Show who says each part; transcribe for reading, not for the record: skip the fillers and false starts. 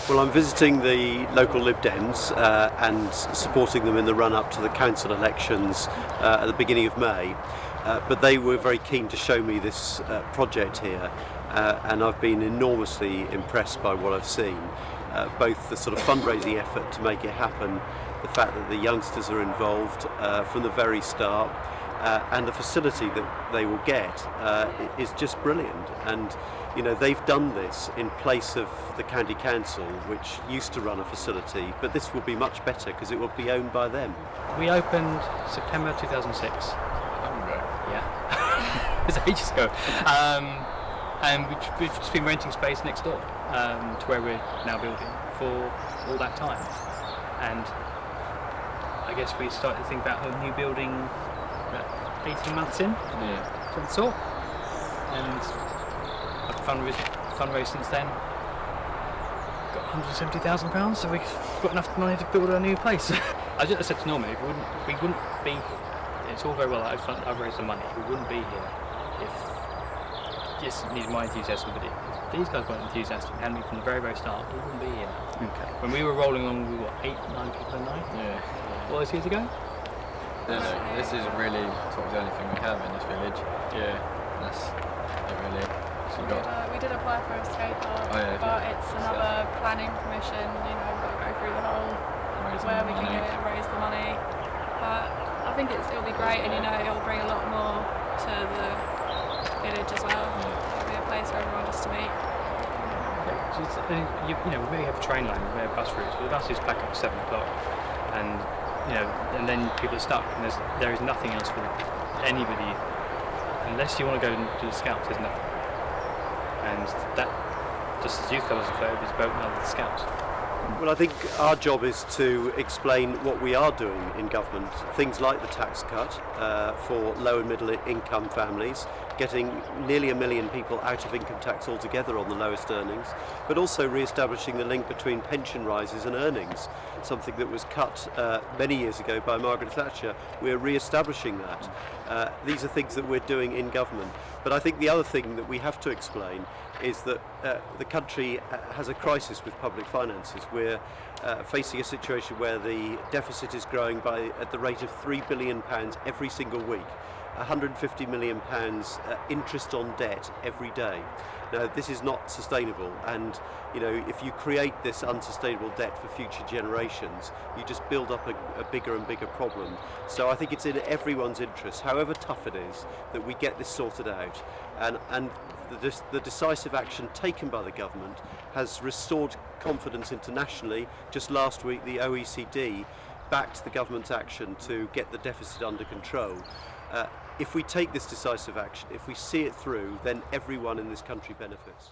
Speaker 1: Well, I'm visiting the local Lib Dems and supporting them in the run-up to the council elections at the beginning of May. But they were very keen to show me this project here, and I've been enormously impressed by what I've seen. Both the sort of fundraising effort to make it happen, the fact that the youngsters are involved from the very start, and the facility that they will get is just brilliant. And you know, they've done this in place of the county council, which used to run a facility, but this will be much better because it will be owned by them.
Speaker 2: We opened September 2006. Yeah, it's ages ago. And we've just been renting space next door to where we're now building for all that time. And I guess we started to think about a new building 18 months in, some sort. And I've fundraised since then. Got £170,000, so we've got enough money to build a new place. I just said to Norman, we wouldn't be. It's all very well that I've raised the money. We wouldn't be here if just needed my enthusiasm. But if these guys weren't enthusiastic and me from the very, very start, we wouldn't be here.
Speaker 1: Okay.
Speaker 2: When we were rolling along, we were 8, 9 people a night.
Speaker 3: Yeah.
Speaker 2: All those years ago.
Speaker 3: This is really sort of the only thing we have in this village. Yeah. That's it really. So
Speaker 4: we did apply for a skate park, but it's another planning permission. You know, we've got to go through the whole where we can get it and raise the money. But I think it'll be great, and you know, it'll bring a lot more to the village as well. It'll be a place for everyone just to meet.
Speaker 2: You know, we have a train line, we have bus routes, but the buses back up at 7 o'clock, and you know, and then people are stuck, and there is nothing else for anybody unless you want to go and do the scouts. There's nothing, and that, just as youth club as a float, is boat and the scouts.
Speaker 1: Well, I think our job is to explain what we are doing in government. Things like the tax cut for low and middle income families, getting nearly 1 million people out of income tax altogether on the lowest earnings, but also re-establishing the link between pension rises and earnings, something that was cut many years ago by Margaret Thatcher. We're re-establishing that. These are things that we're doing in government. But I think the other thing that we have to explain is that the country has a crisis with public finances. We're facing a situation where the deficit is growing at the rate of £3 billion every single week. £150 million interest on debt every day. Now, this is not sustainable, and you know, if you create this unsustainable debt for future generations, you just build up a bigger and bigger problem. So I think it's in everyone's interest, however tough it is, that we get this sorted out, and the decisive action taken by the government has restored confidence internationally. Just last week, the OECD backed the government's action to get the deficit under control. If we take this decisive action, if we see it through, then everyone in this country benefits.